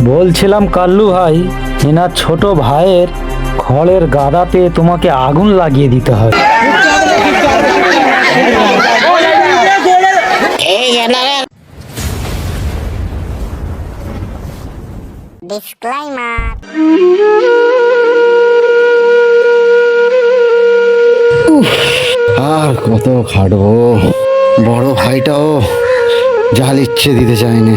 বলছিলাম কাল্লু ভাই, এনার ছোট ভাইয়ের খড়ের গাদাতে তোমাকে আগুন লাগিয়ে দিতে হবে। Disclaimer. আর কত খাটবো, বড় ভাইটাও জাল ইচ্ছে দিতে চায়নি।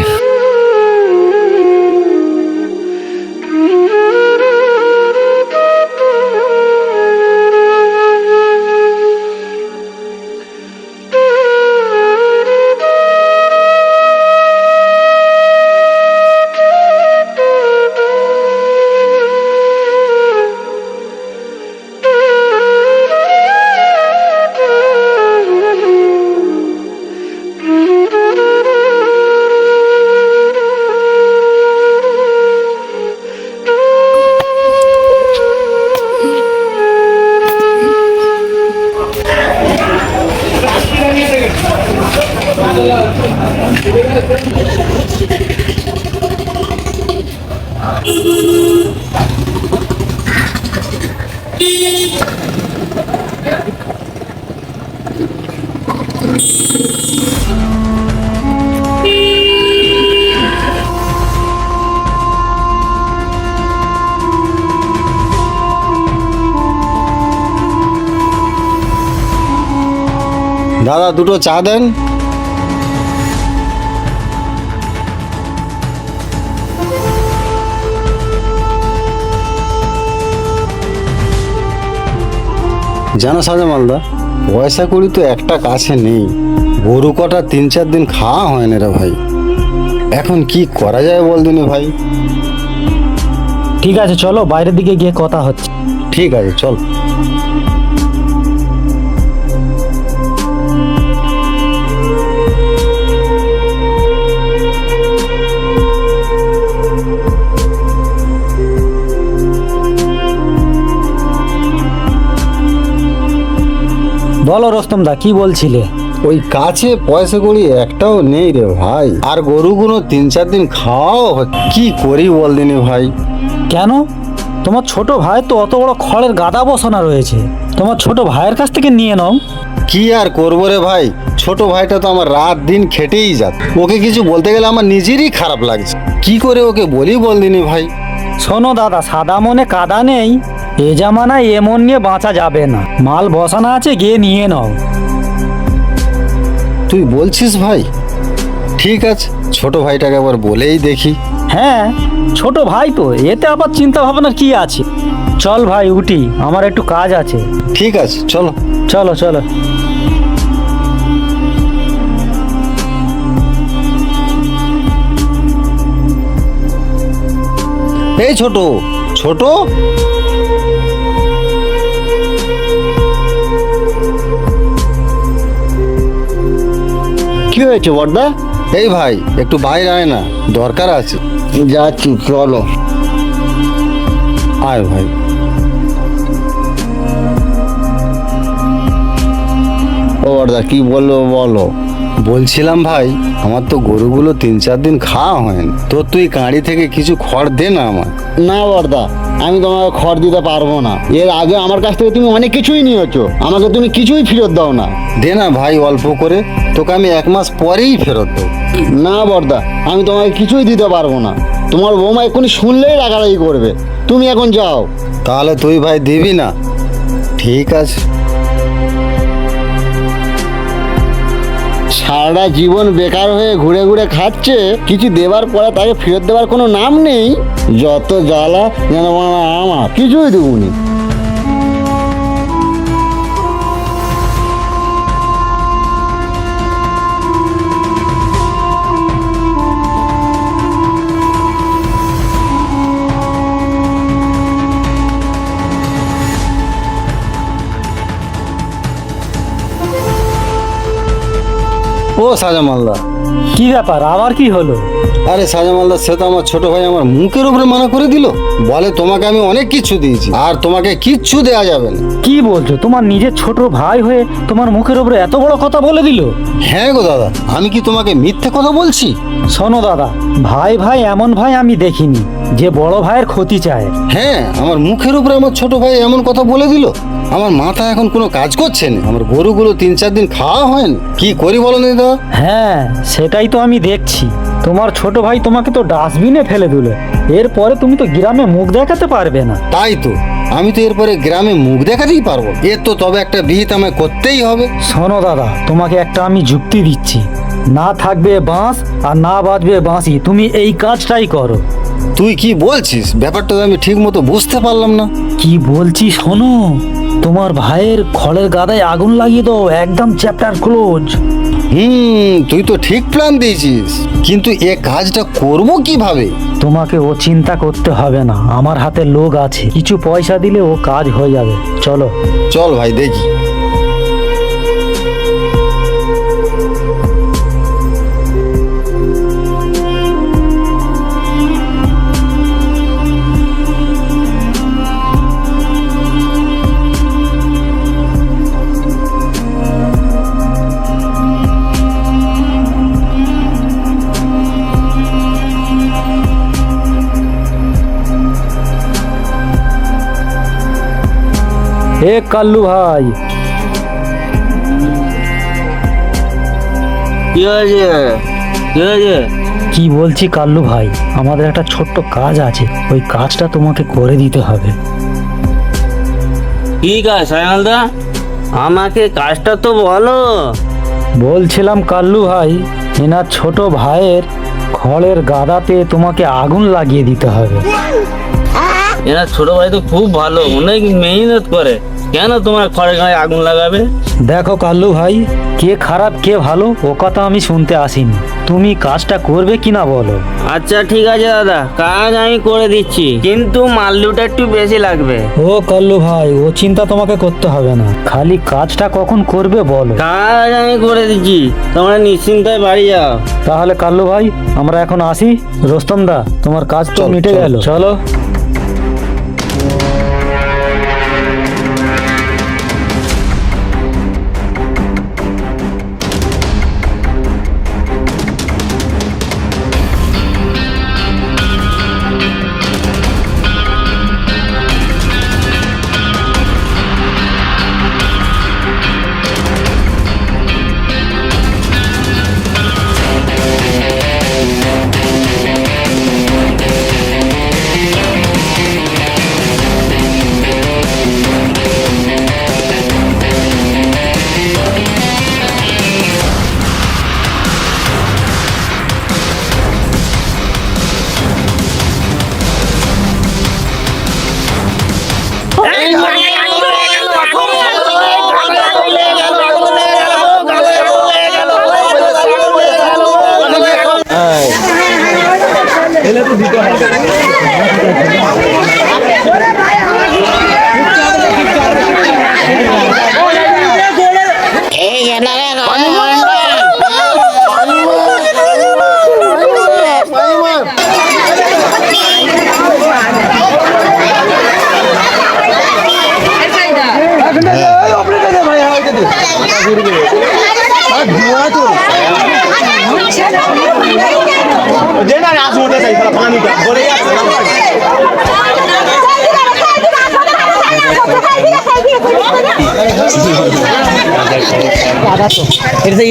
দাদা, দুটো চা দেন। জানো সাজা মালদা, পয়সা কড়ি তো একটা কাছে নেই, গরু কটা 3-4 দিন খাওয়া হয় না রে ভাই। এখন কি করা যায় বল দিনি ভাই। ঠিক আছে, চলো বাইরের দিকে গিয়ে কথা হচ্ছে। ঠিক আছে, চল। বলো রস্তম দা, কি বলছিলে? ওই কাছে পয়সা কড়ি একটাও নেই রে ভাই, আর গরুগুলো 3-4 দিন খাওয়াও কি করি বল দিনি ভাই। কেন? তোমার ছোট ভাই তো অত বড় খড়ের গাদা বসানো রয়েছে, তোমার ছোট ভাইয়ের কাছ থেকে নিয়ে নাও। কি আর করবো রে ভাই, ছোট ভাইটা তো আমার রাত দিন খেটেই যাত, ওকে কিছু বলতে গেলে আমার নিজেরই খারাপ লাগছে, কি করে ওকে বলি বল দিনি ভাই। শোনো দাদা, সাদা মনে কাদা নেই, এ জামানায় এমন নিয়ে বাঁচা যাবে না, মাল বসানো আছে, গিয়ে নিয়ে নাও। তুই বলছিস ভাই? ঠিক আছে, ছোট ভাইটাকে আবার বলেই দেখি। হ্যাঁ, ছোট ভাই তো, এতে আবার চিন্তা ভাবনার কি আছে। চল ভাই উঠি, আমার একটু কাজ আছে। ঠিক আছে, চলো। চলো চলো। এই ছোট ছোট, কি হয়েছে বড়দা? এই ভাই একটু বাইরে আয় না, দরকার আছে। যাচ্ছি, চলো। আয় ভাই। ও বড়দা, কি বলবো বলো। বলছিলাম ভাই, আমার তো গরুগুলো 3-4 দিন খাওয়া হয়নি, তো তুই কাঁড়ি থেকে কিছু খড় দে না আমার। না বড়দা, আমি তোমাকে খড় দিতে পারবো না। এর আগে আমার কাছ থেকে তুমি অনেক কিছুই নিয়েছো, আমাকে তুমি কিছুই ফেরত দাও না। দে না ভাই, অল্প করে, তোকে আমি 1 মাস পরেই ফেরত দেবো। না বড়দা, আমি তোমাকে কিছুই দিতে পারবো না। তোমার বৌমা এক্ষুনি শুনলেই রাগারাগি করবে। তুমি এখন যাও। তাহলে তুই ভাই দিবি না? ঠিক আছে। সারা জীবন বেকার হয়ে ঘুরে ঘুরে খাচ্ছে, কিছু দেবার পরে তাকে ফেরত দেওয়ার কোনো নাম নেই। যত জ্বালা যেন আমার, কিছুই দেবুনি। ও সাজা মালদা, কি ব্যাপার, আবার কি হলো? আরে সাজা মালদা, সে তো আমার ছোট ভাই আমার মুখের উপরে মানা করে দিল। বলে তোমাকে আমি অনেক কিছু দিয়েছি আর তোমাকে কিচ্ছু দেয়া যাবে না। কি বলছো? তোমার নিজের ছোট ভাই হয়ে তোমার মুখের উপরে এত বড় কথা বলে দিল? হ্যাঁ গো দাদা, আমি কি তোমাকে মিথ্যে কথা বলছি? শোনো দাদা, ভাই ভাই এমন ভাই আমি দেখিনি যে বড় ভাইয়ের ক্ষতি চায়। হ্যাঁ, আমার মুখের উপরে আমার ছোট ভাই এমন কথা বলে দিল। আমার মাথা এখন কোনো কাজ করছে না। আমার গরুগুলো 3-4 দিন খাওয়া হয়নি। কি করি বলো না দাদা? হ্যাঁ, সেটাই তো আমি দেখছি। তোমার ছোট ভাই তোমাকে তো ডাস্টবিনে ফেলে দিল, এরপরে তুমি তো গ্রামে মুখ দেখাতে পারবে না। তাই তো, আমি তো এরপরে গ্রামে মুখ দেখাতেই পারবো। এর তো তবে একটা বিহিত আমায় করতেই হবে। শোনো দাদা, তোমাকে একটা আমি যুক্তি দিচ্ছি। না থাকবে বাঁশ আর না বাজবে বাঁশি, তুমি এই কাজটাই করো। তুই কি বলছিস? ব্যাপারটা তো আমি ঠিক মতো বুঝতে পারলাম না। কি বলছি শোনো, তোমার ভাইয়ের খড়ের গাদায় আগুন লাগিয়ে দাও, একদম চ্যাপ্টার ক্লোজ। তুই তো ঠিক প্ল্যান দিয়েছিস, কিন্তু এ কাজটা করব কিভাবে? তোমাকে ও চিন্তা করতে হবে না, আমার হাতে লোক আছে, কিছু পয়সা দিলে ও কাজ হয়ে যাবে। চলো। চল ভাই, দেখি। এ কাল্লু ভাই, কি হয়েছে? কি হয়েছে? কি বলছি কাল্লু ভাই, আমাদের একটা ছোট্ট কাজ আছে, ওই কাজটা তোমাকে করে দিতে হবে। কি কাজ সায়মালদা? আমাকে কাজটা তো বলো। বলছিলাম কাল্লু ভাই, এনার ছোট ভাইয়ের খড়ের গাদাতে তোমাকে আগুন লাগিয়ে দিতে হবে। এরা ছোট ভাই তো খুব ভালো, অনেক মেহনত করে, কেন তোমার খড়ের গায়ে আগুন লাগাবে? দেখো কাল্লু ভাই, কে খারাপ কে ভালো ও কথা আমি শুনতে আসিনি, তুমি কাজটা করবে কিনা বলো। আচ্ছা ঠিক আছে দাদা, কাজ আমি করে দিচ্ছি, কিন্তু মাল্লুটা একটু বেশি লাগবে। ও কাল্লু ভাই, ও চিন্তা তোমাকে করতে হবে না, খালি কাজটা কখন করবে বলো। কাজ আমি করে দিচ্ছি, তোমরা নিশ্চিন্তায় বাড়ি যাও। তাহলে কাল্লু ভাই, আমরা এখন আসি। রোস্তম দা, তোমার কাজ তো চল, মিটে চল। গেল, চলো।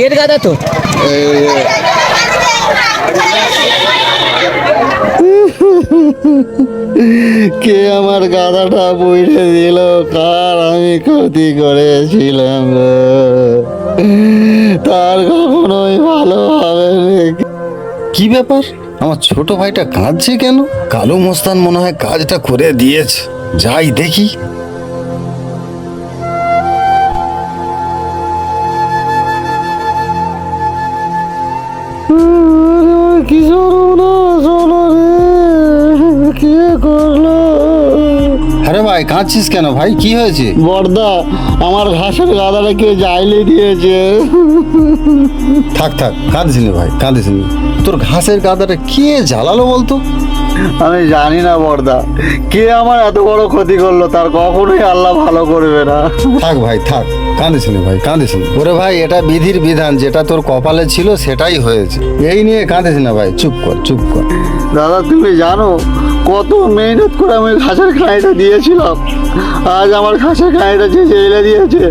এর গাদা তো কে আমার গাদাটা বইরে দিল? কার আমি ক্ষতি করেছিলাম গো? তার কখনোই ভালো হবে না। কি ব্যাপার, আমার ছোট ভাইটা কাঁদছে কেন? কালু মস্তান মনে হয় কাজটা করে দিয়েছে, যাই দেখি। কি সর্বনাশ হলো রে, কে করলো? আরে ভাই, ভাই কাঁদছিস কেন ভাই, কি হয়েছে? বর্দা, আমার ঘাসের গাদাটা কে জাইলে দিয়েছে। থাক থাক, কাঁদিস নি ভাই, কাঁদিস নি। তোর ঘাসের গাদাটা কে জ্বালালো বলতো? আমি জানি না বর্দা, কে আমার এত বড় ক্ষতি করলো তার কখনোই আল্লাহ ভালো করবে না। থাক ভাই থাক, কাঁদিস নি ভাই, কাঁদিস নি। ওরে ভাই, এটা বিধির বিধান, যেটা তোর কপালে ছিল সেটাই হয়েছে। এই নিয়ে কাঁদিস না ভাই, চুপ কর চুপ কর। দাদা, তুমি জানো কত মেহনত করে আমি ঘাসের খাঁইটা দিয়েছিলাম। আজ আমার ঘাসের খাঁইটা যে জেলে দিয়েছে,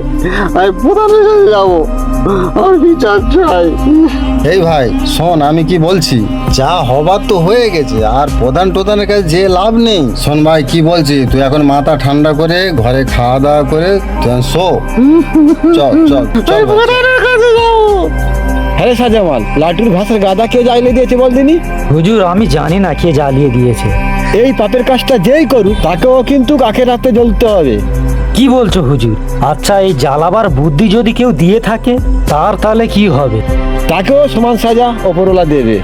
আমি প্রধানের কাছে যাবো, আমার বিচার চাই। এই ভাই শোন, আমি কি বলছি, যা হবার তো হয়ে গেছে, আর প্রধান টোধানের কাছে যে লাভ নেই। শোন ভাই, কি বলছি, তুই এখন মাথা ঠান্ডা করে ঘরে খাওয়া দাওয়া করে তুই শো। চল চল চল ভাই। প্রধানের কাছে যাবো। হ্যাঁ সাজামাল, লাটুর ঘাসের গাদা কেউ জ্বালিয়ে দিয়েছে বল দিনি? হুজুর আমি জানি না কে জ্বালিয়ে দিয়েছে। এই পাপের কাজটা যেই করুক তাকেও কিন্তু কাকের রাতে জ্বলতে হবে। কি বলছো হুজুর? আচ্ছা, এই জ্বালাবার বুদ্ধি যদি কেউ দিয়ে থাকে তার তাহলে কি হবে? তাকেও সমান সাজা ওপরওয়ালা দেবে।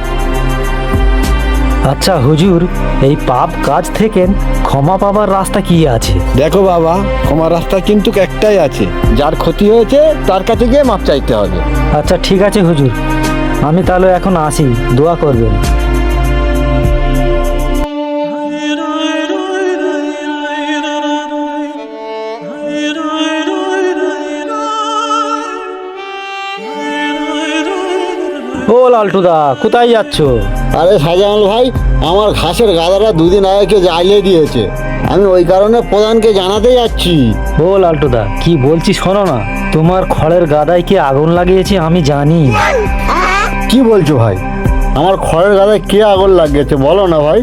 আচ্ছা হুজুর, এই পাপ কাজ থেকে ক্ষমা পাবার রাস্তা কি আছে? দেখো বাবা, ক্ষমার রাস্তা কিন্তু একটাই আছে, যার ক্ষতি হয়েছে তার কাছে গিয়ে মাপ চাইতে হবে। আচ্ছা ঠিক আছে হুজুর, আমি তাহলে এখন আসি, দোয়া করবেন। ও লালটুদা, কোথায় যাচ্ছ? আরে শাহজামাল ভাই, আমার ঘাসের গাদাটা দুদিন আগে কে জ্বালিয়ে দিয়েছে, আমি ওই কারণে প্রধানকে জানাতে যাচ্ছি। ও লালটুদা, কি বলছি শোনো না, তোমার খড়ের গাদায় কি আগুন লাগিয়েছে আমি জানি। কি বলছো ভাই? আমার খড়ের গাদায় কে আগুন লাগিয়েছে বলো না ভাই।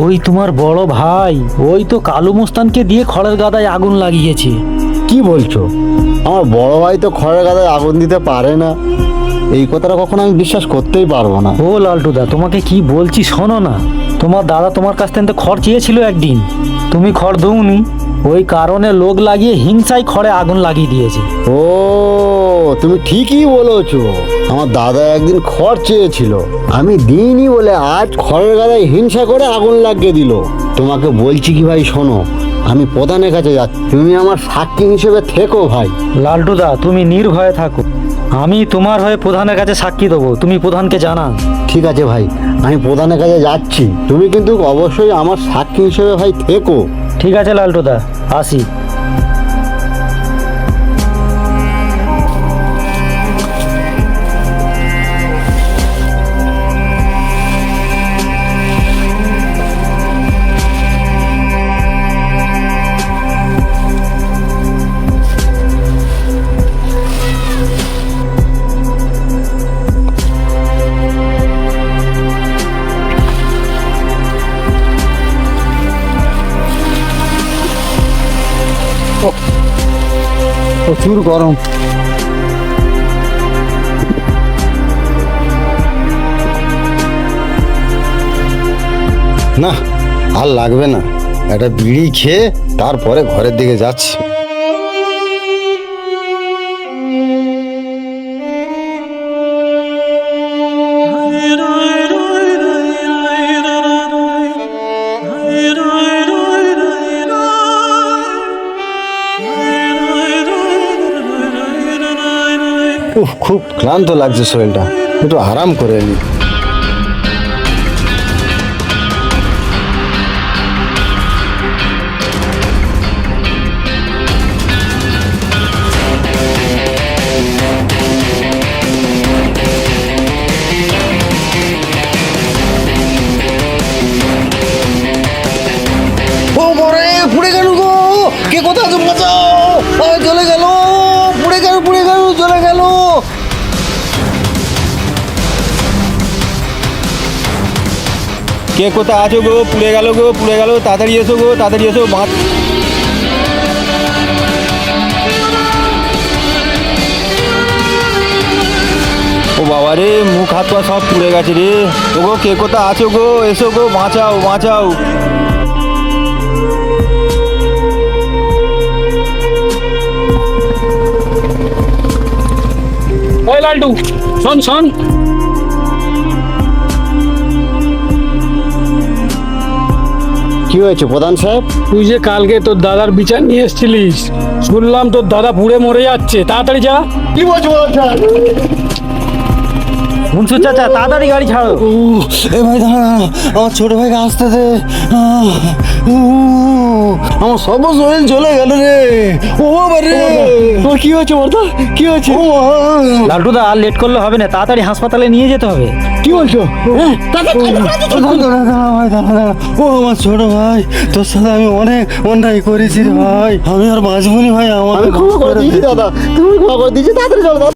ওই তোমার বড় ভাই, ওই তো কালু মোস্তানকে দিয়ে খড়ের গাদায় আগুন লাগিয়েছে। কি বলছো? আমার বড় ভাই তো খড়ের গাদায় আগুন দিতে পারে না, এই কথাটা কখনো আমি বিশ্বাস করতেই পারবো না। ও লালটুদা, তোমাকে কি বলছি শোনো না, তোমার দাদা তোমার কাছ থেকে খড় চেয়েছিল একদিন, তুমি খড় দৌনি, ওই কারণে লোক লাগিয়ে হিংসায় খড়ে আগুন লাগিয়ে দিয়েছে। ও, তুমি ঠিকই বলেছো, আমার দাদা একদিন খড় চেয়েছিল, আমি দিইনি বলে আজ খড়ের গাদায় হিংসা করে আগুন লাগিয়ে দিল। তোমাকে বলছি কি ভাই, শোনো, আমি প্রধানের কাছে যাচ্ছি, তুমি আমার সাক্ষী হিসেবে থেকো ভাই। লালটুদা, তুমি নির্ভয়ে থাকো, আমি তোমার হয়ে প্রধানের কাছে সাক্ষী দেবো, তুমি প্রধানকে জানান। ঠিক আছে ভাই, আমি প্রধানের কাছে যাচ্ছি, তুমি কিন্তু অবশ্যই আমার সাক্ষী হিসেবে ভাই থেকো। ঠিক আছে লালটুদা, আসি। প্রচুর গরম। না, আর লাগবে না, একটা বিড়ি খেয়ে তারপরে ঘরের দিকে যাচ্ছি। উফ, খুব ক্লান্ত লাগছে শরীরটা, একটু আরাম করে নি। ও মরে, পুড়ে গেল গো, কে কোথায় আছে, বাঁচাও, চলে গেল, পুড়ে গেল, পুড়ে গেল, চলে গেল। কে কোথায় আছো গো? পুড়ে গেল গো, পুড়ে গেল, তাড়াতাড়ি এসো গো, তাড়াতাড়ি এসো। ও বাবা রে, মুখ হাত পা সব পুড়ে গেছে রে। ও গো, কে কোথায় আছো গো? এসো গো, বাঁচাও বাঁচাও। ওই লালটু, শোন শোন, কি কি হয়েছে প্রধান সাহেব? তুই যে কালকে তোর দাদার বিচার নিয়ে এসেছিলিস, শুনলাম তোর দাদা পুড়ে মরে যাচ্ছে, তাড়াতাড়ি যা। কি বলছো প্রধান সাহেব? মুনসুর চাচা তাড়াতাড়ি গাড়ি ছাড়ো। এ ভাই দাঁড়া, আমার ছোট ভাইকে আসতে দে। আমার সব শরীর চলে গেল রে। ও বাবা রে, তোর কি হয়েছে বর্দা? কি হয়েছে? লালটুদা আর লেট করলে হবে না, তাড়াতাড়ি হাসপাতালে নিয়ে যেতে হবে। কি বলছো? ও আমার ছোট ভাই, তোর সাথে আমি অনেক অন্যায় করেছি রে ভাই। আমি আর বাঁচবনি ভাই, আমার আমি ক্ষমা করে দিয়েছি দাদা, তুমি ক্ষমা করে দিয়েছি, তাড়াতাড়ি চলো দাদা।